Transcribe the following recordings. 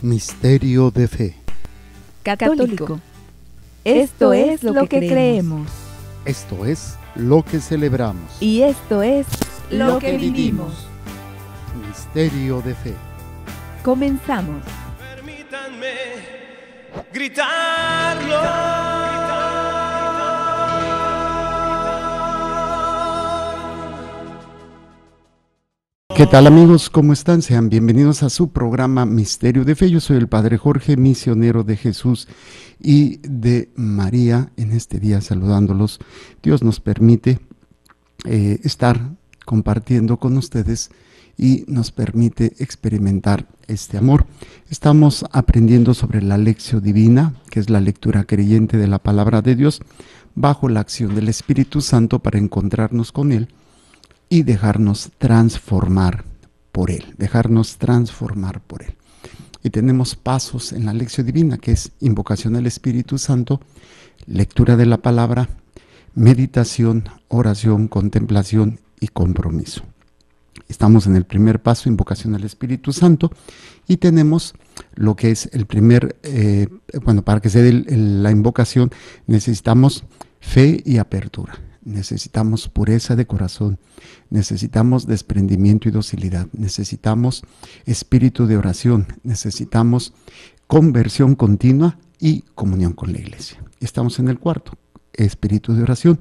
Misterio de fe. Católico. Esto es lo que creemos. Esto es lo que celebramos. Y esto es lo que vivimos. Misterio de fe. Comenzamos. Permítanme gritarlo. ¿Qué tal, amigos? ¿Cómo están? Sean bienvenidos a su programa Misterio de Fe. Yo soy el Padre Jorge, misionero de Jesús y de María. En este día saludándolos. Dios nos permite estar compartiendo con ustedes y nos permite experimentar este amor. Estamos aprendiendo sobre la Lección Divina, que es la lectura creyente de la Palabra de Dios, bajo la acción del Espíritu Santo para encontrarnos con Él y dejarnos transformar por Él, Y tenemos pasos en la Lección Divina, que es invocación al Espíritu Santo, lectura de la palabra, meditación, oración, contemplación y compromiso. Estamos en el primer paso, invocación al Espíritu Santo, y tenemos lo que es el primer, para que se dé la invocación necesitamos fe y apertura. Necesitamos pureza de corazón, necesitamos desprendimiento y docilidad, necesitamos espíritu de oración, necesitamos conversión continua y comunión con la iglesia. Estamos en el cuarto, espíritu de oración,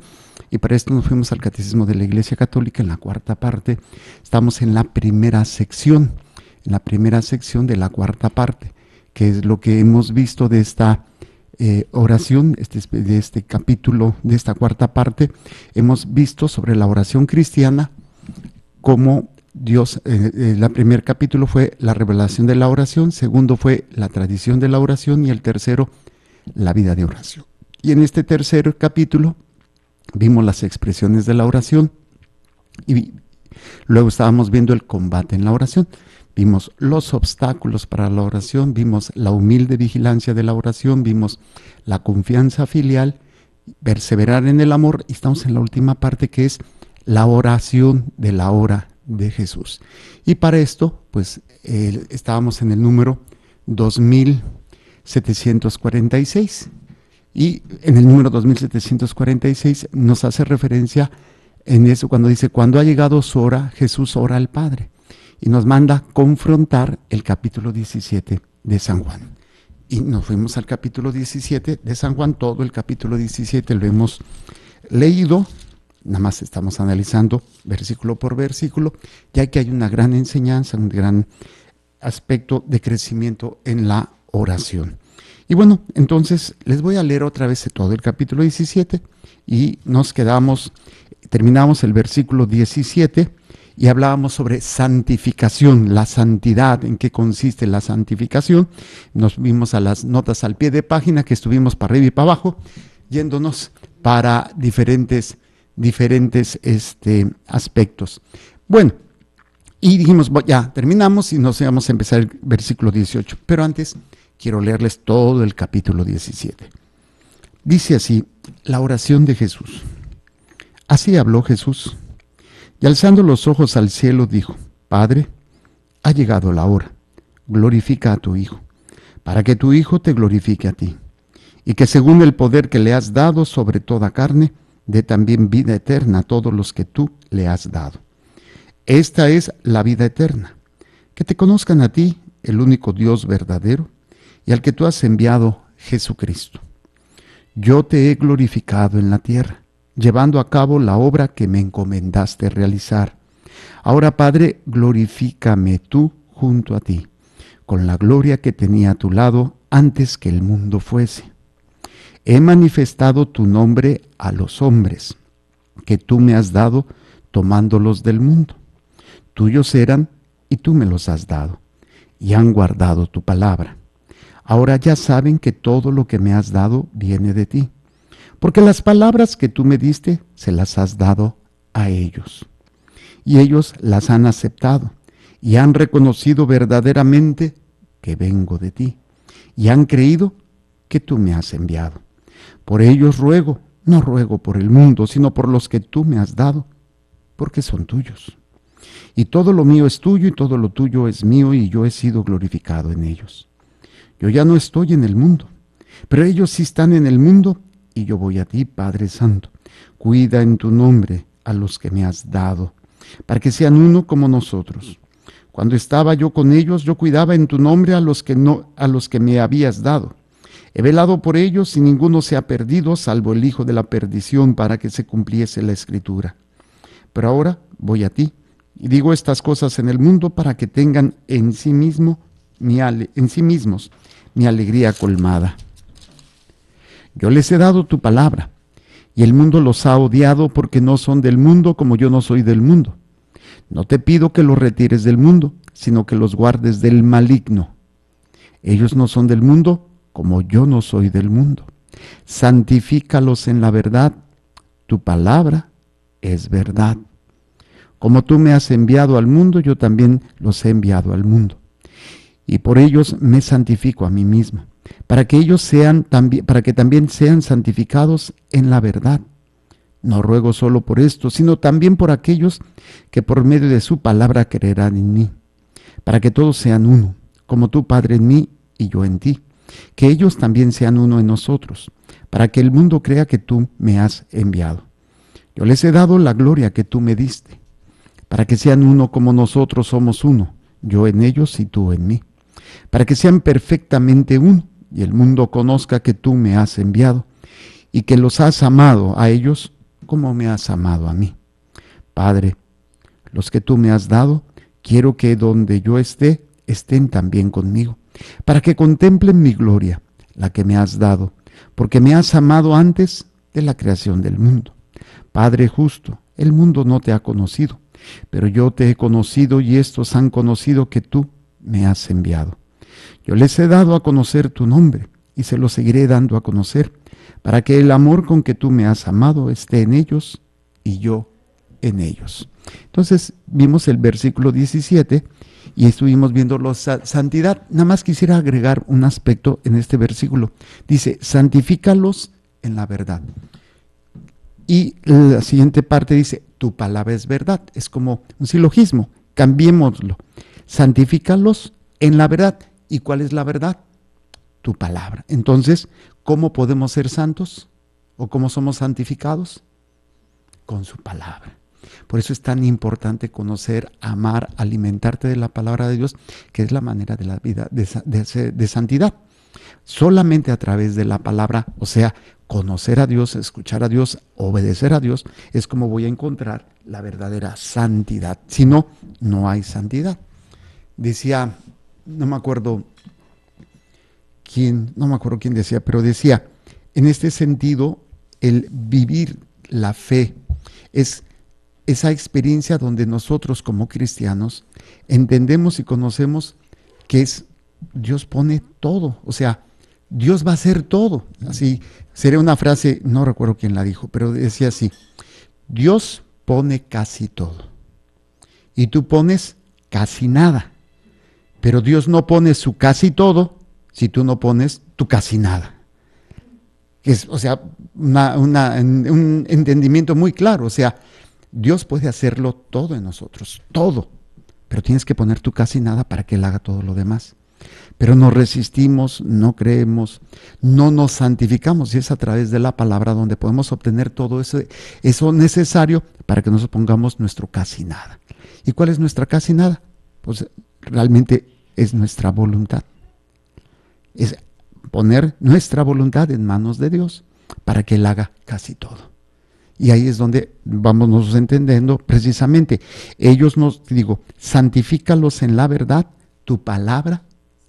y para esto nos fuimos al Catecismo de la Iglesia Católica en la cuarta parte. Estamos en la primera sección de la cuarta parte, que es lo que hemos visto de esta oración, de este capítulo, de esta cuarta parte. Hemos visto sobre la oración cristiana, cómo Dios, el primer capítulo fue la revelación de la oración, segundo fue la tradición de la oración y el tercero, la vida de oración. Y en este tercer capítulo vimos las expresiones de la oración y luego estábamos viendo el combate en la oración. Vimos los obstáculos para la oración, vimos la humilde vigilancia de la oración, vimos la confianza filial, perseverar en el amor, y estamos en la última parte, que es la oración de la hora de Jesús. Y para esto, pues estábamos en el número 2746, y en el número 2746 nos hace referencia en eso cuando dice: cuando ha llegado su hora, Jesús ora al Padre. Y nos manda confrontar el capítulo 17 de San Juan. Y nos fuimos al capítulo 17 de San Juan. Todo el capítulo 17 lo hemos leído. Nada más estamos analizando versículo por versículo, ya que hay una gran enseñanza, un gran aspecto de crecimiento en la oración. Y bueno, entonces les voy a leer otra vez todo el capítulo 17 y terminamos el versículo 17. Y hablábamos sobre santificación, la santidad, en qué consiste la santificación. Nos vimos a las notas al pie de página, que estuvimos para arriba y para abajo, yéndonos para diferentes aspectos. Bueno, y dijimos, ya terminamos y nos vamos a empezar el versículo 18. Pero antes quiero leerles todo el capítulo 17. Dice así, la oración de Jesús. Así habló Jesús. Y alzando los ojos al cielo dijo: Padre, ha llegado la hora, glorifica a tu Hijo, para que tu Hijo te glorifique a ti, y que según el poder que le has dado sobre toda carne, dé también vida eterna a todos los que tú le has dado. Esta es la vida eterna, que te conozcan a ti, el único Dios verdadero, y al que tú has enviado, Jesucristo. Yo te he glorificado en la tierra, llevando a cabo la obra que me encomendaste realizar. Ahora, Padre, glorifícame tú junto a ti, con la gloria que tenía a tu lado antes que el mundo fuese. He manifestado tu nombre a los hombres, que tú me has dado tomándolos del mundo. Tuyos eran y tú me los has dado, y han guardado tu palabra. Ahora ya saben que todo lo que me has dado viene de ti, porque las palabras que tú me diste se las has dado a ellos. Y ellos las han aceptado y han reconocido verdaderamente que vengo de ti, y han creído que tú me has enviado. Por ellos ruego, no ruego por el mundo, sino por los que tú me has dado, porque son tuyos. Y todo lo mío es tuyo y todo lo tuyo es mío, y yo he sido glorificado en ellos. Yo ya no estoy en el mundo, pero ellos sí están en el mundo y yo voy a ti, Padre Santo. Cuida en tu nombre a los que me has dado, para que sean uno como nosotros. Cuando estaba yo con ellos, yo cuidaba en tu nombre a los que me habías dado. He velado por ellos y ninguno se ha perdido, salvo el hijo de la perdición, para que se cumpliese la Escritura. Pero ahora voy a ti y digo estas cosas en el mundo para que tengan en sí mismos mi alegría colmada. Yo les he dado tu palabra, y el mundo los ha odiado porque no son del mundo como yo no soy del mundo. No te pido que los retires del mundo, sino que los guardes del maligno. Ellos no son del mundo como yo no soy del mundo. Santifícalos en la verdad. Tu palabra es verdad. Como tú me has enviado al mundo, yo también los he enviado al mundo. Y por ellos me santifico a mí mismo, para que también sean santificados en la verdad. No ruego solo por esto, sino también por aquellos que por medio de su palabra creerán en mí, para que todos sean uno, como tú, Padre, en mí y yo en ti, que ellos también sean uno en nosotros, para que el mundo crea que tú me has enviado. Yo les he dado la gloria que tú me diste, para que sean uno como nosotros somos uno, yo en ellos y tú en mí, para que sean perfectamente uno, y el mundo conozca que tú me has enviado, y que los has amado a ellos como me has amado a mí. Padre, los que tú me has dado, quiero que donde yo esté, estén también conmigo, para que contemplen mi gloria, la que me has dado, porque me has amado antes de la creación del mundo. Padre justo, el mundo no te ha conocido, pero yo te he conocido y estos han conocido que tú me has enviado. Yo les he dado a conocer tu nombre y se lo seguiré dando a conocer, para que el amor con que tú me has amado esté en ellos y yo en ellos. Entonces vimos el versículo 17 y estuvimos viendo la santidad. Nada más quisiera agregar un aspecto en este versículo. Dice, santifícalos en la verdad. Y la siguiente parte dice, tu palabra es verdad. Es como un silogismo, cambiémoslo. Santifícalos en la verdad. ¿Y cuál es la verdad? Tu palabra. Entonces, ¿cómo podemos ser santos? ¿O cómo somos santificados? Con su palabra. Por eso es tan importante conocer, amar, alimentarte de la palabra de Dios, que es la manera de la vida de santidad. Solamente a través de la palabra, o sea, conocer a Dios, escuchar a Dios, obedecer a Dios, es como voy a encontrar la verdadera santidad. Si no, no hay santidad. Decía, no me acuerdo quién decía, pero decía, en este sentido, el vivir la fe es esa experiencia donde nosotros como cristianos entendemos y conocemos que Dios pone todo, o sea, Dios va a hacer todo. Así sería una frase, no recuerdo quién la dijo, pero decía así, Dios pone casi todo y tú pones casi nada, pero Dios no pone su casi todo si tú no pones tu casi nada. O sea, un entendimiento muy claro, o sea, Dios puede hacerlo todo en nosotros, todo, pero tienes que poner tu casi nada para que Él haga todo lo demás. Pero nos resistimos, no creemos, no nos santificamos, y es a través de la palabra donde podemos obtener todo eso necesario para que nos pongamos nuestro casi nada. ¿Y cuál es nuestra casi nada? Pues realmente es nuestra voluntad. Es poner nuestra voluntad en manos de Dios para que Él haga casi todo. Y ahí es donde vamos nosotros entendiendo precisamente. Ellos nos, digo, santifícalos en la verdad, tu palabra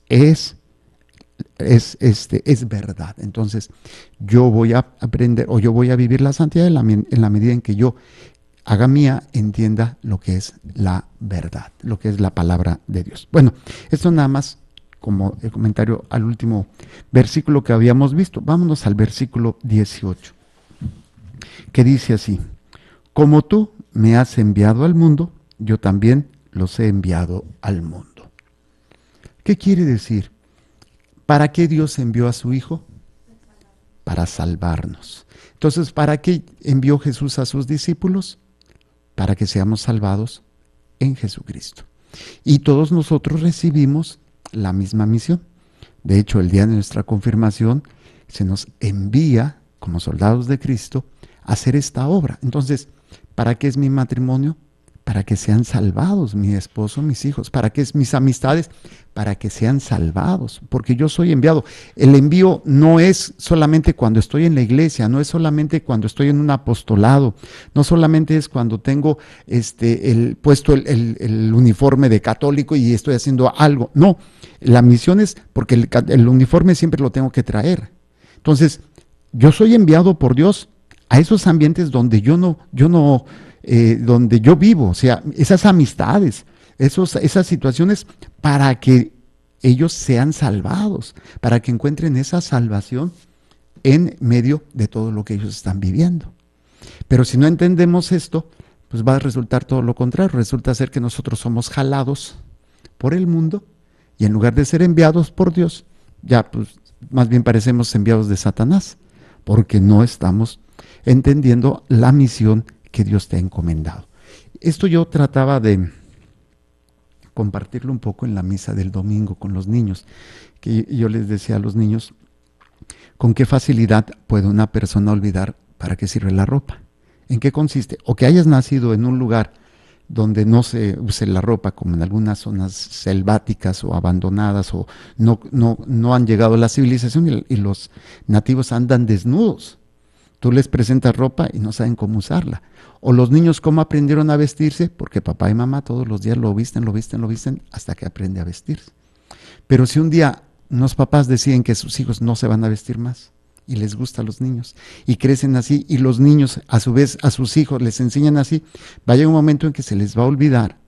es verdad. Entonces, yo voy a aprender o yo voy a vivir la santidad en la medida en que yo haga mía, entienda lo que es la verdad, lo que es la palabra de Dios. Bueno, esto nada más como el comentario al último versículo que habíamos visto. Vámonos al versículo 18, que dice así: como tú me has enviado al mundo, yo también los he enviado al mundo. ¿Qué quiere decir? ¿Para qué Dios envió a su Hijo? Para salvarnos. Entonces, ¿para qué envió Jesús a sus discípulos? Para que seamos salvados en Jesucristo. Y todos nosotros recibimos la misma misión. De hecho, el día de nuestra confirmación se nos envía como soldados de Cristo a hacer esta obra. Entonces, ¿para qué es mi matrimonio? Para que sean salvados mi esposo, mis hijos. ¿Para qué es mis amistades? Para que sean salvados, porque yo soy enviado. El envío no es solamente cuando estoy en la iglesia, no es solamente cuando estoy en un apostolado, no solamente es cuando tengo puesto el uniforme de católico y estoy haciendo algo. No, la misión es porque el uniforme siempre lo tengo que traer. Entonces, yo soy enviado por Dios a esos ambientes donde donde yo vivo, o sea, esas amistades, esas situaciones, para que ellos sean salvados, para que encuentren esa salvación en medio de todo lo que ellos están viviendo. Pero si no entendemos esto, pues va a resultar todo lo contrario. Resulta ser que nosotros somos jalados por el mundo y en lugar de ser enviados por Dios, ya pues más bien parecemos enviados de Satanás, porque no estamos entendiendo la misión que Dios te ha encomendado. Esto yo trataba de compartirlo un poco en la misa del domingo con los niños, que yo les decía a los niños, ¿con qué facilidad puede una persona olvidar para qué sirve la ropa? ¿En qué consiste? O que hayas nacido en un lugar donde no se use la ropa, como en algunas zonas selváticas o abandonadas, o no han llegado a la civilización y los nativos andan desnudos. Tú les presentas ropa y no saben cómo usarla. O los niños, ¿cómo aprendieron a vestirse? Porque papá y mamá todos los días lo visten hasta que aprende a vestirse. Pero si un día unos papás deciden que sus hijos no se van a vestir más y les gusta a los niños y crecen así, y los niños a su vez a sus hijos les enseñan así, va a llegar un momento en que se les va a olvidar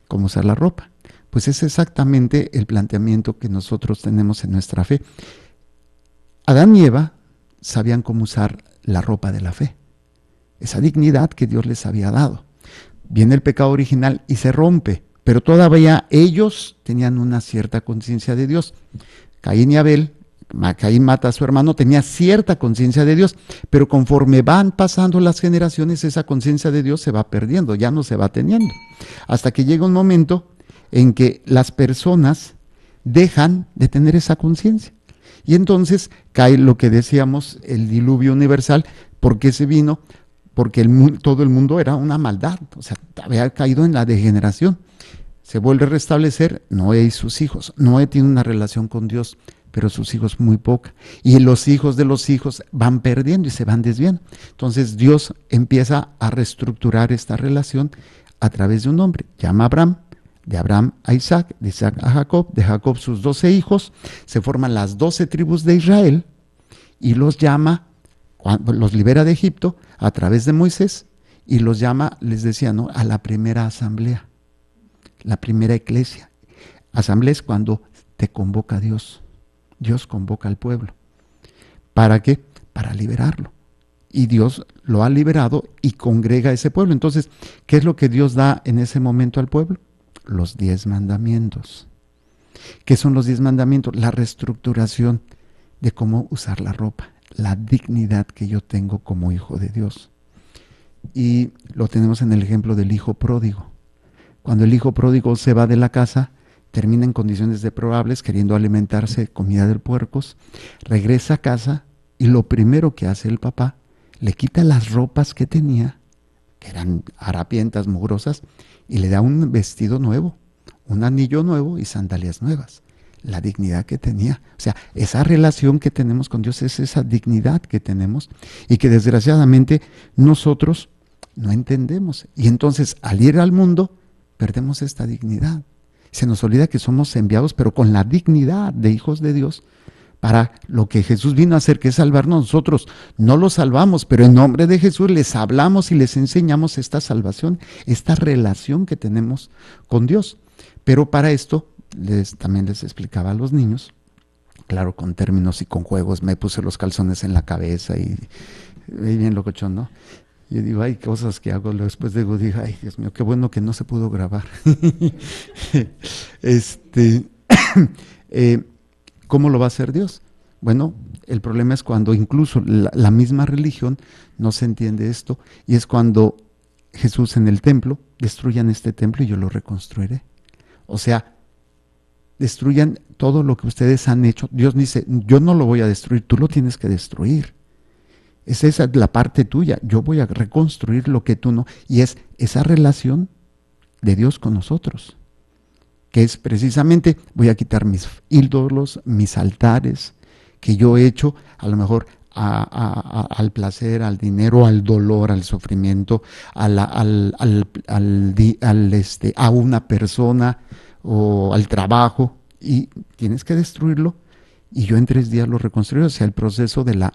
cómo usar la ropa. Pues es exactamente el planteamiento que nosotros tenemos en nuestra fe. Adán y Eva sabían cómo usar la ropa de la fe, esa dignidad que Dios les había dado. Viene el pecado original y se rompe, pero todavía ellos tenían una cierta conciencia de Dios. Caín y Abel, Caín mata a su hermano, tenía cierta conciencia de Dios, pero conforme van pasando las generaciones, esa conciencia de Dios se va perdiendo, ya no se va teniendo, hasta que llega un momento en que las personas dejan de tener esa conciencia. Y entonces cae lo que decíamos, el diluvio universal. ¿Por qué se vino? Porque todo el mundo era una maldad, o sea, había caído en la degeneración. Se vuelve a restablecer Noé y sus hijos. Noé tiene una relación con Dios, pero sus hijos muy poca. Y los hijos de los hijos van perdiendo y se van desviando. Entonces Dios empieza a reestructurar esta relación a través de un hombre. Llama a Abraham. De Abraham a Isaac, de Isaac a Jacob, de Jacob sus 12 hijos, se forman las 12 tribus de Israel y los llama, los libera de Egipto a través de Moisés y los llama, les decía, ¿no?, a la primera asamblea, la primera iglesia. Asamblea es cuando te convoca Dios, Dios convoca al pueblo. ¿Para qué? Para liberarlo. Y Dios lo ha liberado y congrega a ese pueblo. Entonces, ¿qué es lo que Dios da en ese momento al pueblo? Los 10 mandamientos. ¿Qué son los 10 mandamientos? La reestructuración de cómo usar la ropa, la dignidad que yo tengo como hijo de Dios. Y lo tenemos en el ejemplo del hijo pródigo. Cuando el hijo pródigo se va de la casa, termina en condiciones deplorables, queriendo alimentarse comida de puercos, regresa a casa y lo primero que hace el papá, le quita las ropas que tenía, que eran harapientas, mugrosas, y le da un vestido nuevo, un anillo nuevo y sandalias nuevas. La dignidad que tenía. O sea, esa relación que tenemos con Dios es esa dignidad que tenemos y que desgraciadamente nosotros no entendemos. Y entonces al ir al mundo perdemos esta dignidad. Se nos olvida que somos enviados, pero con la dignidad de hijos de Dios, para lo que Jesús vino a hacer, que es salvarnos. Nosotros no los salvamos, pero en nombre de Jesús les hablamos y les enseñamos esta salvación, esta relación que tenemos con Dios. Pero para esto, también les explicaba a los niños, claro, con términos y con juegos, me puse los calzones en la cabeza y bien locochón, ¿no? Yo digo, hay cosas que hago, después dije, ay, Dios mío, qué bueno que no se pudo grabar. ¿Cómo lo va a hacer Dios? Bueno, el problema es cuando incluso la misma religión no se entiende esto, y es cuando Jesús en el templo, destruyan este templo y yo lo reconstruiré. O sea, destruyan todo lo que ustedes han hecho. Dios dice, yo no lo voy a destruir, tú lo tienes que destruir. Esa es la parte tuya, yo voy a reconstruir lo que tú no. Y es esa relación de Dios con nosotros, que es precisamente, voy a quitar mis ídolos, mis altares, que yo he hecho a lo mejor al placer, al dinero, al dolor, al sufrimiento, a una persona o al trabajo, y tienes que destruirlo, y yo en 3 días lo reconstruyo. O sea, el proceso de la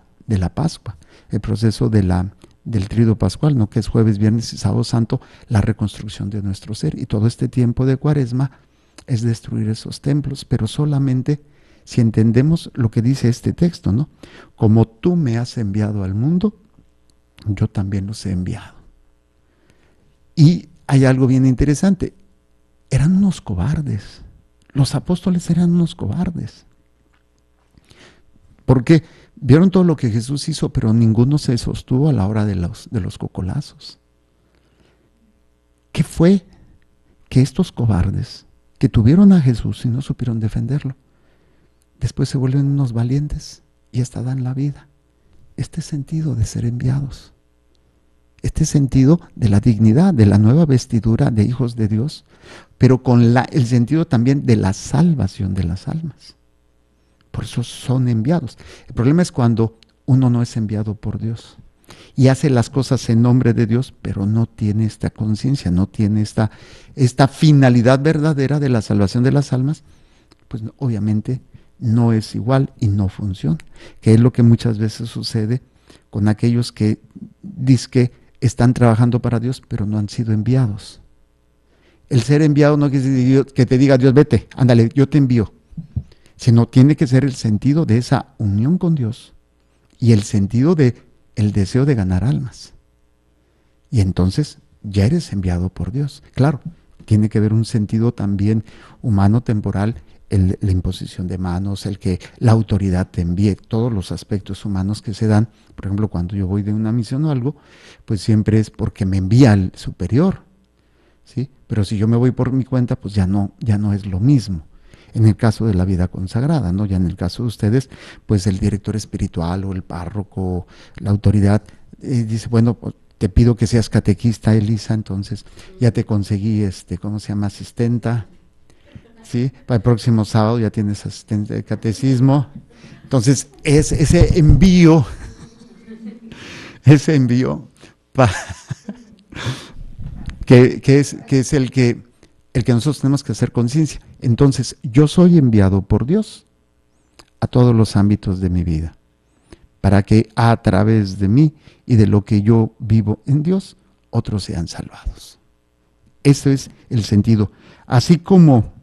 Pascua, el proceso del Tríodo Pascual, ¿no? Que es jueves, viernes y sábado santo, la reconstrucción de nuestro ser. Y todo este tiempo de Cuaresma es destruir esos templos, pero solamente si entendemos lo que dice este texto, ¿no? Como tú me has enviado al mundo, yo también los he enviado. Y hay algo bien interesante, eran unos cobardes, los apóstoles eran unos cobardes, porque vieron todo lo que Jesús hizo, pero ninguno se sostuvo a la hora de los cocolazos. ¿Qué fue? Que estos cobardes que tuvieron a Jesús y no supieron defenderlo, después se vuelven unos valientes y hasta dan la vida. Este sentido de ser enviados, este sentido de la dignidad, de la nueva vestidura de hijos de Dios, pero con el sentido también de la salvación de las almas. Por eso son enviados. El problema es cuando uno no es enviado por Dios y hace las cosas en nombre de Dios, pero no tiene esta conciencia, no tiene esta finalidad verdadera de la salvación de las almas, pues obviamente no es igual y no funciona, que es lo que muchas veces sucede con aquellos que dizque están trabajando para Dios, pero no han sido enviados. El ser enviado no quiere decir que te diga Dios, vete, ándale, yo te envío, sino tiene que ser el sentido de esa unión con Dios y el sentido de el deseo de ganar almas. Y entonces ya eres enviado por Dios. Claro, tiene que haber un sentido también humano, temporal, la imposición de manos, el que la autoridad te envíe, todos los aspectos humanos que se dan. Por ejemplo, cuando yo voy de una misión o algo, pues siempre es porque me envía el superior, ¿sí? Pero si yo me voy por mi cuenta, pues ya no es lo mismo. En el caso de la vida consagrada, ¿no? Ya en el caso de ustedes, pues el director espiritual o el párroco, la autoridad, dice, bueno, pues, te pido que seas catequista, Elisa, entonces ya te conseguí, ¿cómo se llama? Asistenta, ¿sí? Para el próximo sábado ya tienes asistente de catecismo. Entonces, es ese envío, que es el que nosotros tenemos que hacer conciencia. Entonces, yo soy enviado por Dios a todos los ámbitos de mi vida, para que a través de mí y de lo que yo vivo en Dios, otros sean salvados. Ese es el sentido. Así como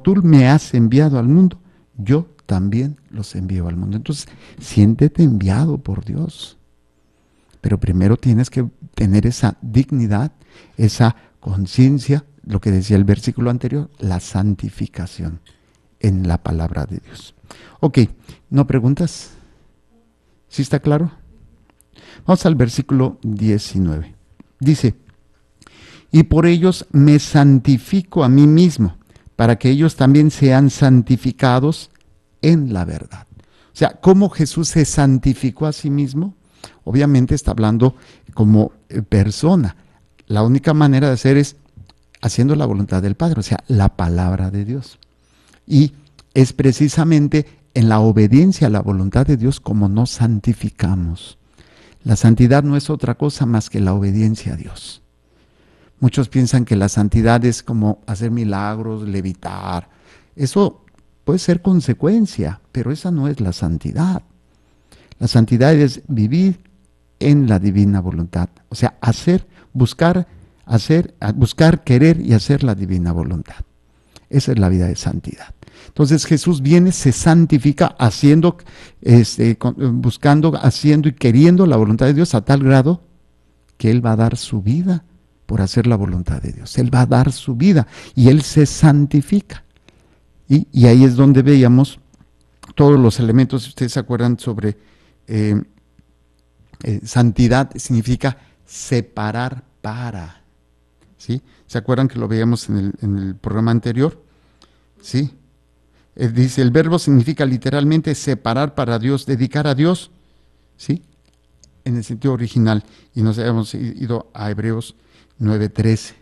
tú me has enviado al mundo, yo también los envío al mundo. Entonces, siéntete enviado por Dios. Pero primero tienes que tener esa dignidad, esa conciencia, lo que decía el versículo anterior, la santificación en la palabra de Dios. Ok, ¿no preguntas? ¿Sí está claro? Vamos al versículo 19. Dice, y por ellos me santifico a mí mismo, para que ellos también sean santificados en la verdad. O sea, ¿cómo Jesús se santificó a sí mismo? Obviamente está hablando como persona. La única manera de hacer es haciendo la voluntad del Padre, o sea, la palabra de Dios. Y es precisamente en la obediencia a la voluntad de Dios como nos santificamos. La santidad no es otra cosa más que la obediencia a Dios. Muchos piensan que la santidad es como hacer milagros, levitar. Eso puede ser consecuencia, pero esa no es la santidad. La santidad es vivir en la divina voluntad, o sea, buscar, querer y hacer la divina voluntad. Esa es la vida de santidad. Entonces Jesús viene, se santifica haciendo, buscando, haciendo y queriendo la voluntad de Dios a tal grado que Él va a dar su vida por hacer la voluntad de Dios. Él va a dar su vida y Él se santifica. Y ahí es donde veíamos todos los elementos, si ustedes se acuerdan sobre santidad, significa separar para. ¿Sí? ¿Se acuerdan que lo veíamos en el programa anterior? ¿Sí? Dice, el verbo significa literalmente separar para Dios, dedicar a Dios, ¿sí? En el sentido original. Y nos hemos ido a Hebreos 9:13,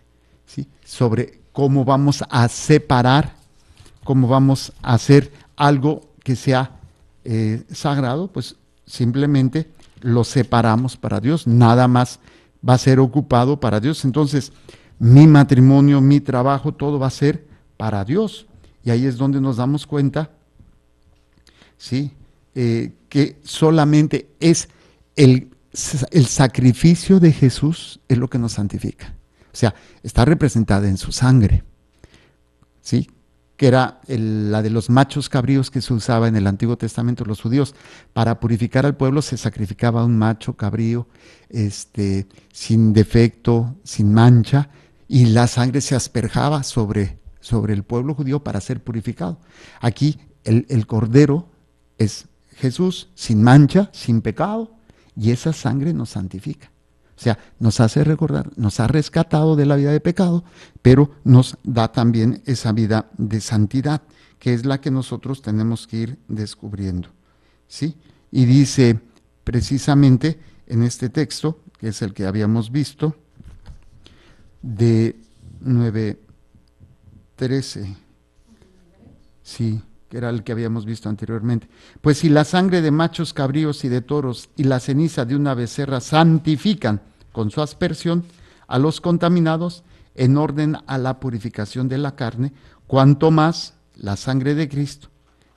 ¿sí? Sobre cómo vamos a separar, cómo vamos a hacer algo que sea sagrado, pues simplemente lo separamos para Dios, nada más va a ser ocupado para Dios. Entonces, mi matrimonio, mi trabajo, todo va a ser para Dios. Y ahí es donde nos damos cuenta, ¿sí? Que solamente es el sacrificio de Jesús es lo que nos santifica. O sea, está representada en su sangre, ¿sí? Que era la de los machos cabríos que se usaba en el Antiguo Testamento los judíos. Para purificar al pueblo se sacrificaba un macho cabrío, sin defecto, sin mancha, y la sangre se asperjaba sobre el pueblo judío para ser purificado. Aquí el cordero es Jesús sin mancha, sin pecado, y esa sangre nos santifica. O sea, nos hace recordar, nos ha rescatado de la vida de pecado, pero nos da también esa vida de santidad, que es la que nosotros tenemos que ir descubriendo, ¿sí? Y dice precisamente en este texto, que es el que habíamos visto, de 9:13, sí, que era el que habíamos visto anteriormente. Pues si la sangre de machos cabríos y de toros y la ceniza de una becerra santifican con su aspersión a los contaminados en orden a la purificación de la carne, cuanto más la sangre de Cristo,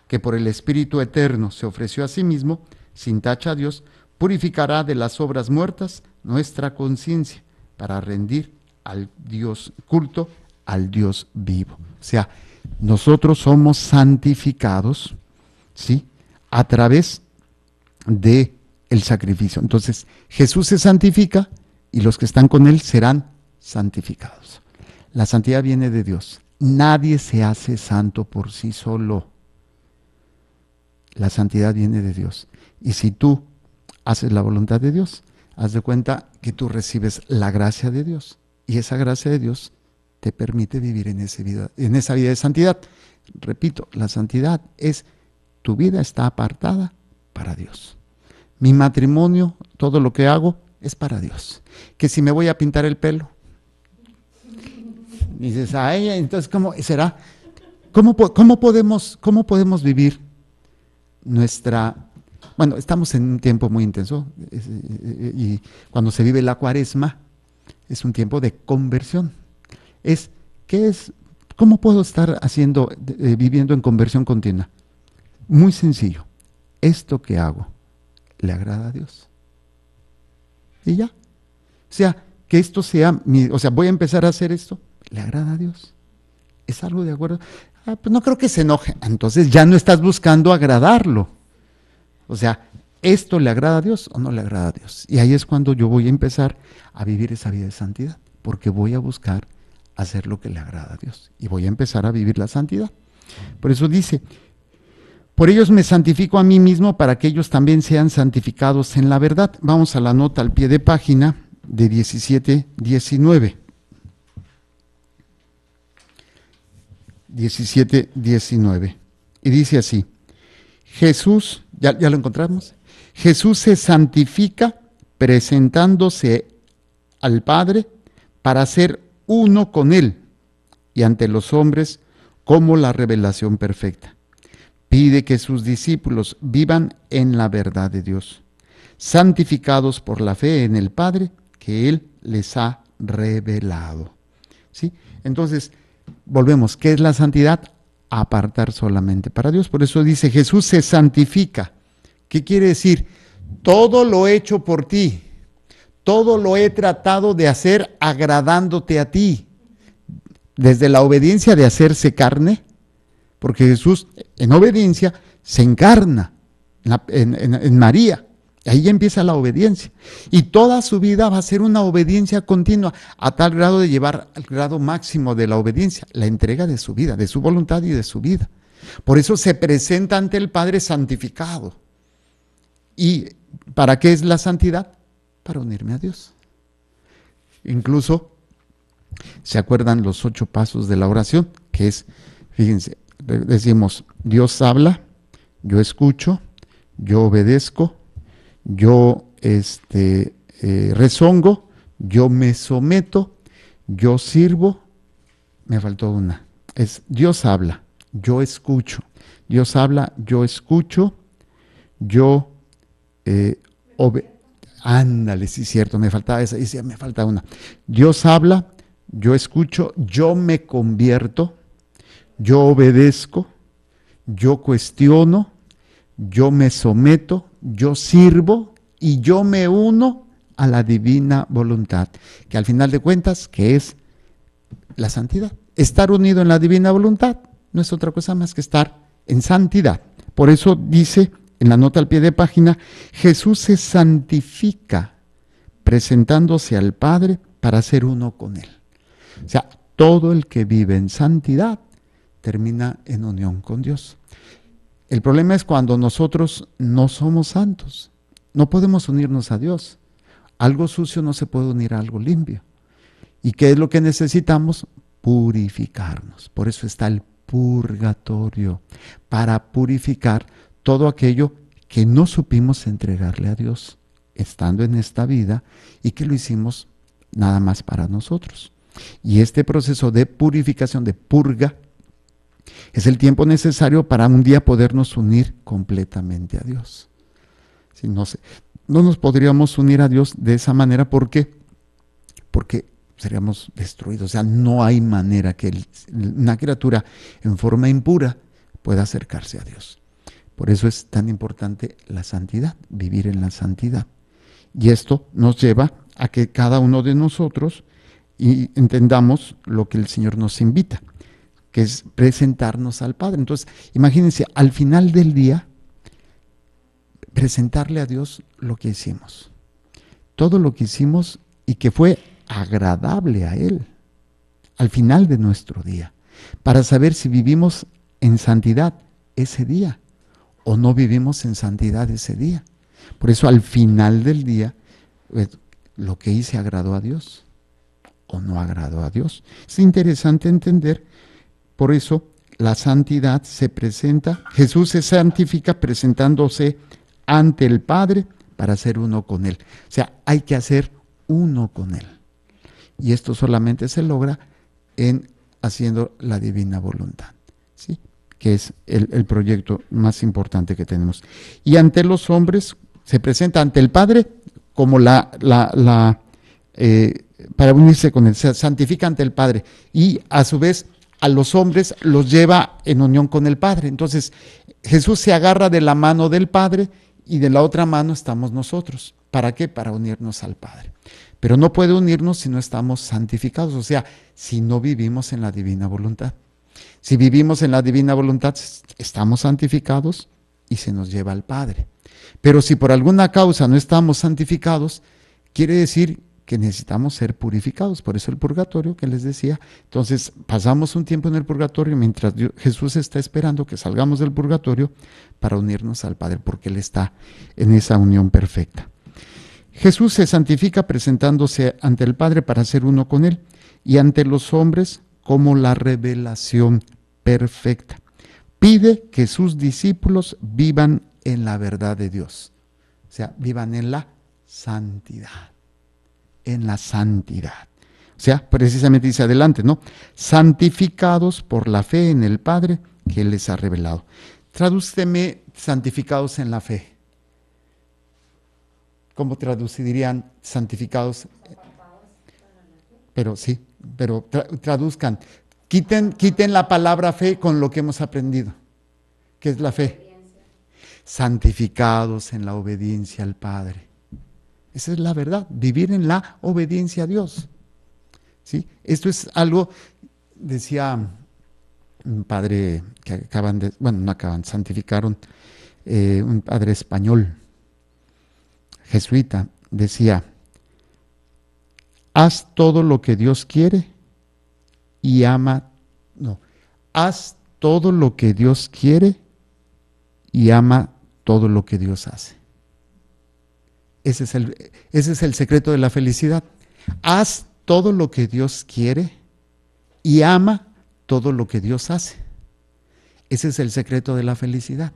que por el Espíritu eterno se ofreció a sí mismo, sin tacha a Dios, purificará de las obras muertas nuestra conciencia para rendir al Dios culto, al Dios vivo. O sea, nosotros somos santificados, ¿sí? A través de el sacrificio. Entonces, Jesús se santifica y los que están con él serán santificados. La santidad viene de Dios. Nadie se hace santo por sí solo. La santidad viene de Dios. Y si tú haces la voluntad de Dios, haz de cuenta que tú recibes la gracia de Dios. Y esa gracia de Dios te permite vivir en esa vida de santidad. Repito, la santidad es, tu vida está apartada para Dios. Mi matrimonio, todo lo que hago es para Dios. Que si me voy a pintar el pelo, dices, a ella, entonces, ¿cómo será? ¿Cómo podemos vivir nuestra... Bueno, estamos en un tiempo muy intenso y cuando se vive la Cuaresma es un tiempo de conversión. ¿Cómo puedo estar viviendo en conversión continua? Muy sencillo. Esto que hago le agrada a Dios. Y ya. O sea, que esto sea voy a empezar a hacer esto, le agrada a Dios. ¿Es algo de acuerdo? Pues no creo que se enoje. Entonces ya no estás buscando agradarlo. O sea, ¿esto le agrada a Dios o no le agrada a Dios? Y ahí es cuando yo voy a empezar a vivir esa vida de santidad, porque voy a buscar hacer lo que le agrada a Dios y voy a empezar a vivir la santidad. Por eso dice, por ellos me santifico a mí mismo para que ellos también sean santificados en la verdad. Vamos a la nota al pie de página de 17:19. 17:19. Y dice así, Jesús, ¿ya lo encontramos? Jesús se santifica presentándose al Padre para ser uno con Él y ante los hombres como la revelación perfecta. Pide que sus discípulos vivan en la verdad de Dios, santificados por la fe en el Padre que Él les ha revelado. ¿Sí? Entonces, volvemos, ¿qué es la santidad? Apartar solamente para Dios. Por eso dice, Jesús se santifica. ¿Qué quiere decir? Todo lo he hecho por ti. Todo lo he tratado de hacer agradándote a ti. Desde la obediencia de hacerse carne, porque Jesús en obediencia se encarna en María. Ahí ya empieza la obediencia. Y toda su vida va a ser una obediencia continua, a tal grado de llevar al grado máximo de la obediencia, la entrega de su vida, de su voluntad y de su vida. Por eso se presenta ante el Padre santificado. ¿Y para qué es la santidad? Para unirme a Dios. Incluso, ¿se acuerdan los 8 pasos de la oración? Que es, fíjense, Decimos, Dios habla, yo escucho, yo obedezco, yo rezongo, yo me someto, yo sirvo. Me faltó una. Es Dios habla, yo escucho. Dios habla, yo escucho, yo ándale, sí, cierto, me faltaba esa, y sí, me falta una. Dios habla, yo escucho, yo me convierto, yo obedezco, yo cuestiono, yo me someto, yo sirvo y yo me uno a la divina voluntad, que al final de cuentas, que es la santidad. Estar unido en la divina voluntad no es otra cosa más que estar en santidad. Por eso dice en la nota al pie de página, Jesús se santifica presentándose al Padre para ser uno con Él. O sea, todo el que vive en santidad termina en unión con Dios. El problema es cuando nosotros no somos santos. No podemos unirnos a Dios. Algo sucio no se puede unir a algo limpio. ¿Y qué es lo que necesitamos? Purificarnos. Por eso está el purgatorio, para purificar todo aquello que no supimos entregarle a Dios estando en esta vida y que lo hicimos nada más para nosotros. Y este proceso de purificación, de purga, es el tiempo necesario para un día podernos unir completamente a Dios. Si no nos podríamos unir a Dios de esa manera, ¿por qué? Porque seríamos destruidos. O sea, no hay manera que una criatura en forma impura pueda acercarse a Dios. Por eso es tan importante la santidad, vivir en la santidad. Y esto nos lleva a que cada uno de nosotros entendamos lo que el Señor nos invita, que es presentarnos al Padre. Entonces, imagínense, al final del día, presentarle a Dios lo que hicimos. Todo lo que hicimos y que fue agradable a Él, al final de nuestro día, para saber si vivimos en santidad ese día o no vivimos en santidad ese día. Por eso al final del día, lo que hice agradó a Dios o no agradó a Dios. Es interesante entender, por eso la santidad se presenta, Jesús se santifica presentándose ante el Padre para ser uno con Él. O sea, hay que hacer uno con Él. Y esto solamente se logra en haciendo la divina voluntad, ¿sí? Que es el proyecto más importante que tenemos. Y ante los hombres, se presenta ante el Padre como para unirse con Él, se santifica ante el Padre y a su vez a los hombres los lleva en unión con el Padre. Entonces Jesús se agarra de la mano del Padre y de la otra mano estamos nosotros. ¿Para qué? Para unirnos al Padre. Pero no puede unirnos si no estamos santificados, o sea, si no vivimos en la divina voluntad. Si vivimos en la divina voluntad, estamos santificados y se nos lleva al Padre. Pero si por alguna causa no estamos santificados, quiere decir que necesitamos ser purificados. Por eso el purgatorio que les decía. Entonces pasamos un tiempo en el purgatorio mientras Jesús está esperando que salgamos del purgatorio para unirnos al Padre, porque Él está en esa unión perfecta. Jesús se santifica presentándose ante el Padre para ser uno con Él y ante los hombres como la revelación perfecta. Pide que sus discípulos vivan en la verdad de Dios. O sea, vivan en la santidad. En la santidad. O sea, precisamente dice adelante, ¿no? Santificados por la fe en el Padre que Él les ha revelado. Tradúceme santificados en la fe. ¿Cómo traducirían santificados? Pero sí, pero traduzcan. Quiten la palabra fe con lo que hemos aprendido. ¿Qué es la fe? Santificados en la obediencia al Padre. Esa es la verdad, vivir en la obediencia a Dios. ¿Sí? Esto es algo, decía un padre que santificaron, un padre español, jesuita, decía, haz todo lo que Dios quiere y haz todo lo que Dios quiere y ama todo lo que Dios hace. Ese es el secreto de la felicidad. Haz todo lo que Dios quiere y ama todo lo que Dios hace. Ese es el secreto de la felicidad.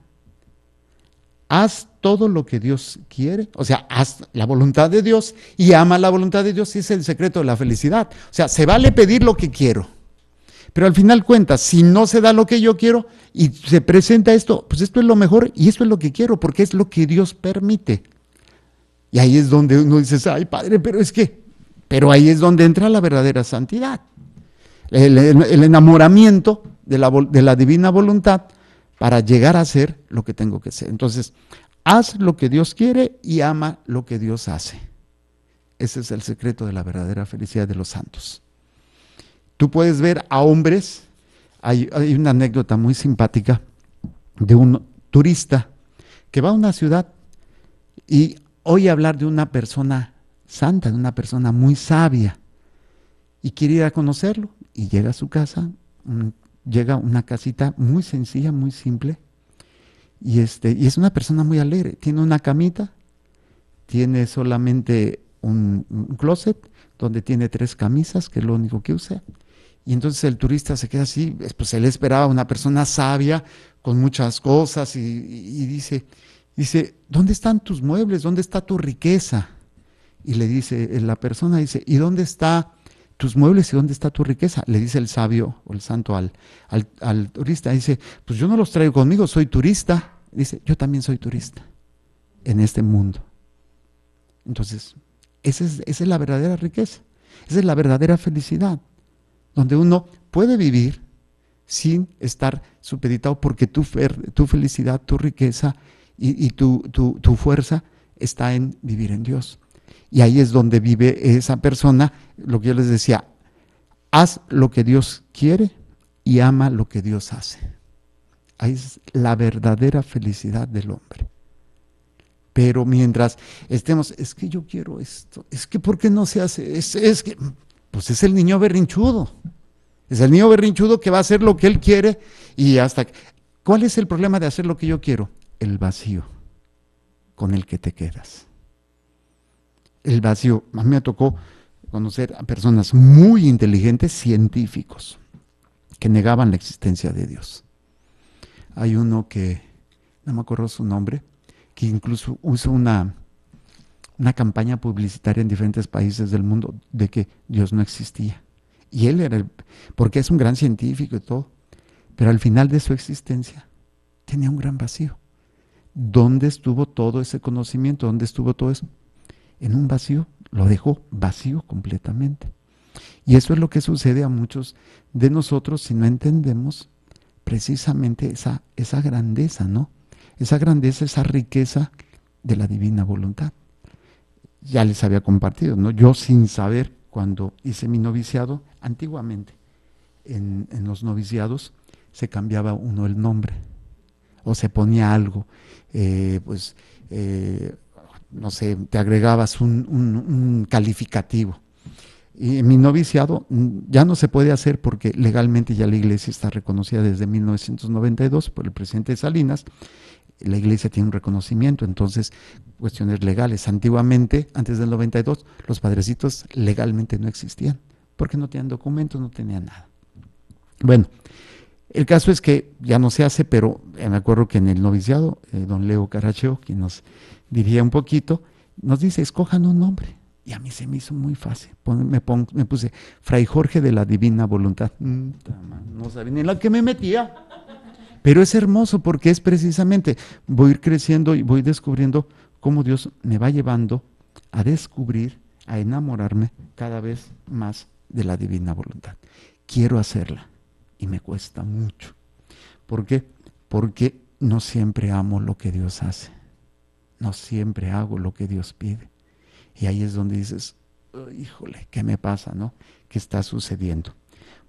Haz todo lo que Dios quiere, o sea, haz la voluntad de Dios y ama la voluntad de Dios, y ese es el secreto de la felicidad. O sea, se vale pedir lo que quiero, pero al final cuentas, si no se da lo que yo quiero y se presenta esto, pues esto es lo mejor y esto es lo que quiero, porque es lo que Dios permite. Y ahí es donde uno dice, ay Padre, pero ahí es donde entra la verdadera santidad. El enamoramiento de la divina voluntad para llegar a ser lo que tengo que ser. Entonces, haz lo que Dios quiere y ama lo que Dios hace. Ese es el secreto de la verdadera felicidad de los santos. Tú puedes ver a hombres, hay una anécdota muy simpática de un turista que va a una ciudad y oye hablar de una persona santa, de una persona muy sabia, y quiere ir a conocerlo, y llega a su casa, llega a una casita muy sencilla, muy simple, y es una persona muy alegre, tiene una camita, tiene solamente un closet donde tiene 3 camisas, que es lo único que usa, y entonces el turista se queda así, pues él esperaba una persona sabia, con muchas cosas, y dice, ¿dónde están tus muebles? ¿Dónde está tu riqueza? Y le dice, la persona dice, ¿y dónde está tus muebles y dónde está tu riqueza? Le dice el sabio o el santo al turista, dice, pues yo no los traigo conmigo, soy turista. Dice, yo también soy turista en este mundo. Entonces, esa es la verdadera riqueza, esa es la verdadera felicidad, donde uno puede vivir sin estar supeditado, porque tu felicidad, tu riqueza y tu fuerza está en vivir en Dios. Y ahí es donde vive esa persona, lo que yo les decía, haz lo que Dios quiere y ama lo que Dios hace. Ahí es la verdadera felicidad del hombre. Pero mientras estemos, es que yo quiero esto, es que ¿por qué no se hace? Es que, pues es el niño berrinchudo. Es el niño berrinchudo que va a hacer lo que él quiere y hasta... ¿Cuál es el problema de hacer lo que yo quiero? El vacío con el que te quedas. El vacío. A mí me tocó conocer a personas muy inteligentes, científicos, que negaban la existencia de Dios. Hay uno que, no me acuerdo su nombre, que incluso usó una campaña publicitaria en diferentes países del mundo de que Dios no existía. Y él era, porque es un gran científico y todo, pero al final de su existencia tenía un gran vacío. ¿Dónde estuvo todo ese conocimiento? ¿Dónde estuvo todo eso? En un vacío, lo dejó vacío completamente. Y eso es lo que sucede a muchos de nosotros si no entendemos precisamente esa grandeza, ¿no? Esa grandeza, esa riqueza de la divina voluntad. Ya les había compartido, ¿no? Yo sin saber, cuando hice mi noviciado, antiguamente, en los noviciados, se cambiaba uno el nombre, o se ponía algo, no sé, te agregabas un calificativo. Y en mi noviciado ya no se puede hacer porque legalmente ya la iglesia está reconocida desde 1992 por el presidente Salinas. La iglesia tiene un reconocimiento, entonces cuestiones legales. Antiguamente, antes del 92, los padrecitos legalmente no existían, porque no tenían documentos, no tenían nada. Bueno, el caso es que ya no se hace, pero me acuerdo que en el noviciado, don Leo Caracheo, quien nos dirigía un poquito, nos dice, escojan un nombre. Y a mí se me hizo muy fácil. Me puse Fray Jorge de la Divina Voluntad. No sabía ni en la que me metía. Pero es hermoso porque es precisamente, voy a ir creciendo y voy descubriendo cómo Dios me va llevando a descubrir, a enamorarme cada vez más de la divina voluntad. Quiero hacerla y me cuesta mucho. ¿Por qué? Porque no siempre amo lo que Dios hace. No siempre hago lo que Dios pide. Y ahí es donde dices, oh, híjole, ¿qué me pasa, no? ¿Qué está sucediendo?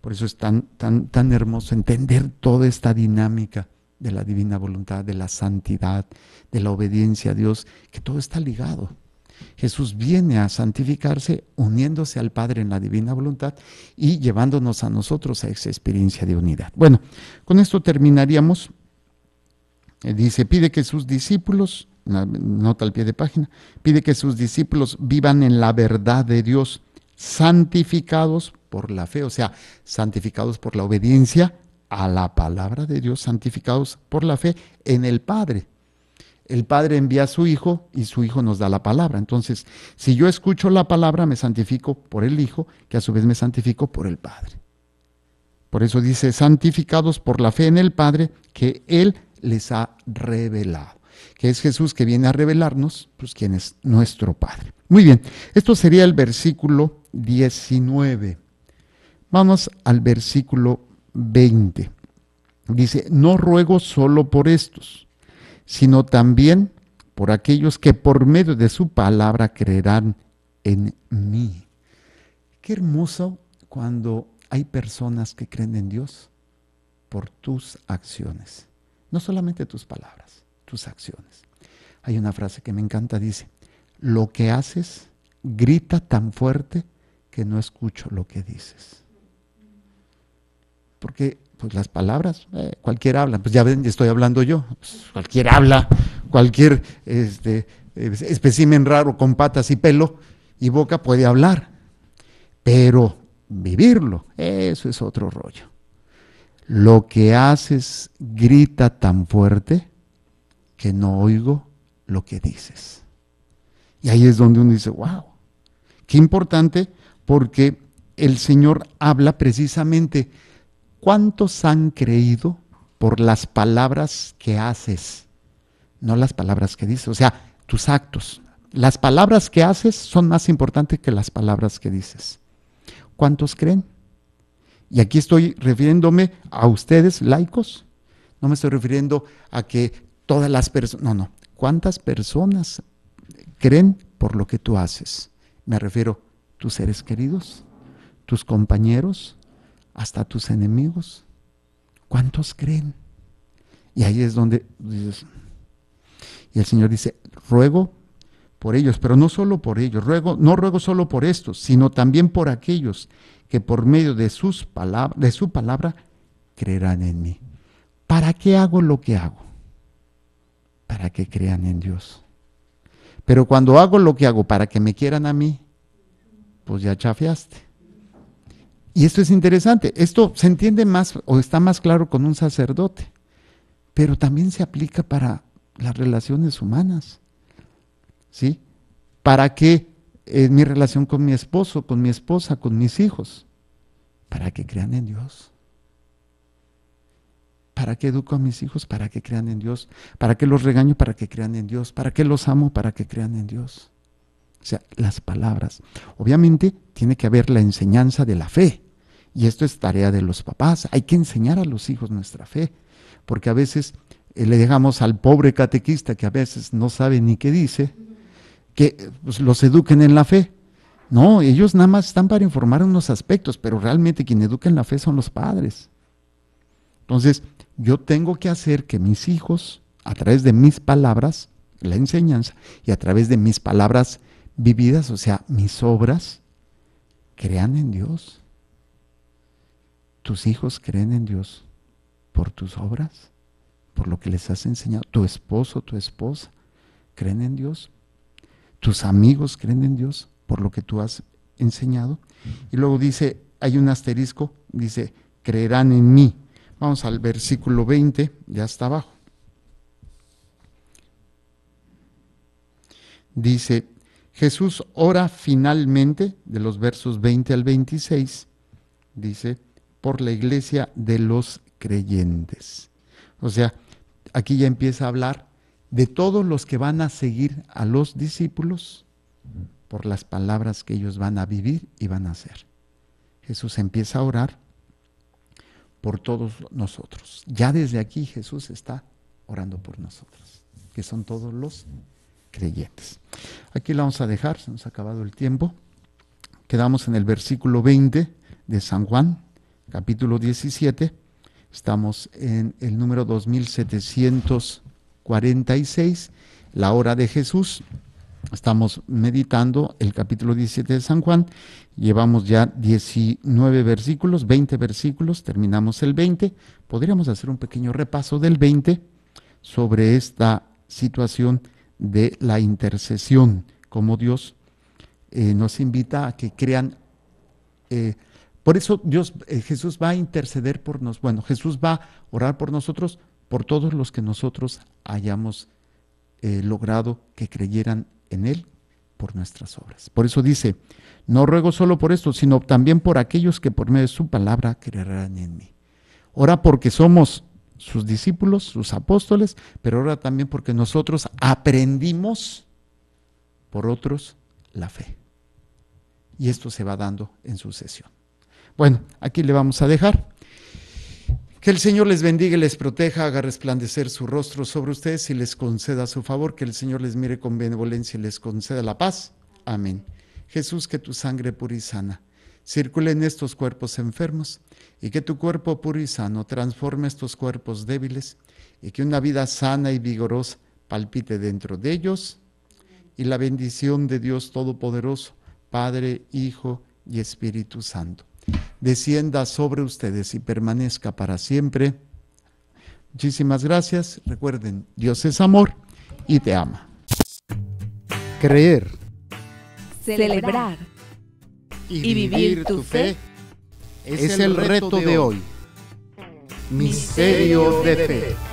Por eso es tan hermoso entender toda esta dinámica de la divina voluntad, de la santidad, de la obediencia a Dios, que todo está ligado. Jesús viene a santificarse uniéndose al Padre en la divina voluntad y llevándonos a nosotros a esa experiencia de unidad. Bueno, con esto terminaríamos. Dice, pide que sus discípulos, nota al pie de página, pide que sus discípulos vivan en la verdad de Dios, santificados por la fe, o sea, santificados por la obediencia a la palabra de Dios, santificados por la fe en el Padre. El Padre envía a su Hijo y su Hijo nos da la palabra. Entonces, si yo escucho la palabra, me santifico por el Hijo, que a su vez me santifico por el Padre. Por eso dice, santificados por la fe en el Padre, que Él les ha revelado. Que es Jesús que viene a revelarnos, pues quién es nuestro Padre. Muy bien, esto sería el versículo 19. Vamos al versículo 20. Dice, no ruego solo por estos, sino también por aquellos que por medio de su palabra creerán en mí. Qué hermoso cuando hay personas que creen en Dios por tus acciones. No solamente tus palabras, tus acciones. Hay una frase que me encanta, dice, lo que haces grita tan fuerte que no escucho lo que dices. Porque pues las palabras, cualquiera habla, pues ya ven, estoy hablando yo, pues, cualquiera habla, cualquier espécimen raro con patas y pelo y boca puede hablar, pero vivirlo, eso es otro rollo. Lo que haces grita tan fuerte que no oigo lo que dices. Y ahí es donde uno dice, wow, qué importante, porque el Señor habla precisamente. ¿Cuántos han creído por las palabras que haces? No las palabras que dices, o sea, tus actos. Las palabras que haces son más importantes que las palabras que dices. ¿Cuántos creen? Y aquí estoy refiriéndome a ustedes, laicos. No me estoy refiriendo a que todas las personas, no. ¿Cuántas personas creen por lo que tú haces? Me refiero a tus seres queridos, tus compañeros, hasta tus enemigos. ¿Cuántos creen? Y ahí es donde dices, y el Señor dice, ruego por ellos, pero no solo por ellos, no ruego solo por estos, sino también por aquellos que por medio de su palabra creerán en mí. ¿Para qué hago lo que hago? Para que crean en Dios. Pero cuando hago lo que hago para que me quieran a mí, pues ya chafiaste. Y esto es interesante, esto se entiende más o está más claro con un sacerdote, pero también se aplica para las relaciones humanas, ¿sí? ¿Para qué mi relación con mi esposo, con mi esposa, con mis hijos? Para que crean en Dios. ¿Para qué educo a mis hijos? Para que crean en Dios. ¿Para qué los regaño? Para que crean en Dios. ¿Para qué los amo? Para que crean en Dios. O sea, las palabras. Obviamente tiene que haber la enseñanza de la fe. Y esto es tarea de los papás. Hay que enseñar a los hijos nuestra fe. Porque a veces le dejamos al pobre catequista que a veces no sabe ni qué dice, que pues, los eduquen en la fe. No, ellos nada más están para informar unos aspectos, pero realmente quien educa en la fe son los padres. Entonces, yo tengo que hacer que mis hijos, a través de mis palabras, la enseñanza, y a través de mis palabras vividas, o sea, mis obras, crean en Dios. ¿Tus hijos creen en Dios por tus obras? ¿Por lo que les has enseñado? ¿Tu esposo, tu esposa creen en Dios? ¿Tus amigos creen en Dios por lo que tú has enseñado? Y luego dice, hay un asterisco, dice, creerán en mí. Vamos al versículo 20, ya está abajo. Dice, Jesús ora finalmente, de los versos 20 al 26, dice, por la iglesia de los creyentes. O sea, aquí ya empieza a hablar de todos los que van a seguir a los discípulos por las palabras que ellos van a vivir y van a hacer. Jesús empieza a orar por todos nosotros. Ya desde aquí Jesús está orando por nosotros, que son todos los creyentes. Aquí la vamos a dejar, se nos ha acabado el tiempo. Quedamos en el versículo 20 de San Juan, capítulo 17. Estamos en el número 2746, la hora de Jesús. Estamos meditando el capítulo 17 de San Juan. Llevamos ya 19 versículos, 20 versículos, terminamos el 20. Podríamos hacer un pequeño repaso del 20 sobre esta situación de la intercesión, como Dios nos invita a que crean Por eso Jesús va a interceder por nosotros. Bueno, Jesús va a orar por nosotros, por todos los que nosotros hayamos logrado que creyeran en Él por nuestras obras. Por eso dice, no ruego solo por esto, sino también por aquellos que por medio de su palabra creerán en mí. Ora porque somos sus discípulos, sus apóstoles, pero ora también porque nosotros aprendimos por otros la fe. Y esto se va dando en sucesión. Bueno, aquí le vamos a dejar. Que el Señor les bendiga y les proteja, haga resplandecer su rostro sobre ustedes y les conceda su favor, que el Señor les mire con benevolencia y les conceda la paz. Amén. Jesús, que tu sangre pura y sana circule en estos cuerpos enfermos y que tu cuerpo puro y sano transforme estos cuerpos débiles y que una vida sana y vigorosa palpite dentro de ellos, y la bendición de Dios Todopoderoso, Padre, Hijo y Espíritu Santo, descienda sobre ustedes y permanezca para siempre. Muchísimas gracias. Recuerden, Dios es amor y te ama. Creer, celebrar y vivir tu fe es el reto de hoy. Misterio de fe.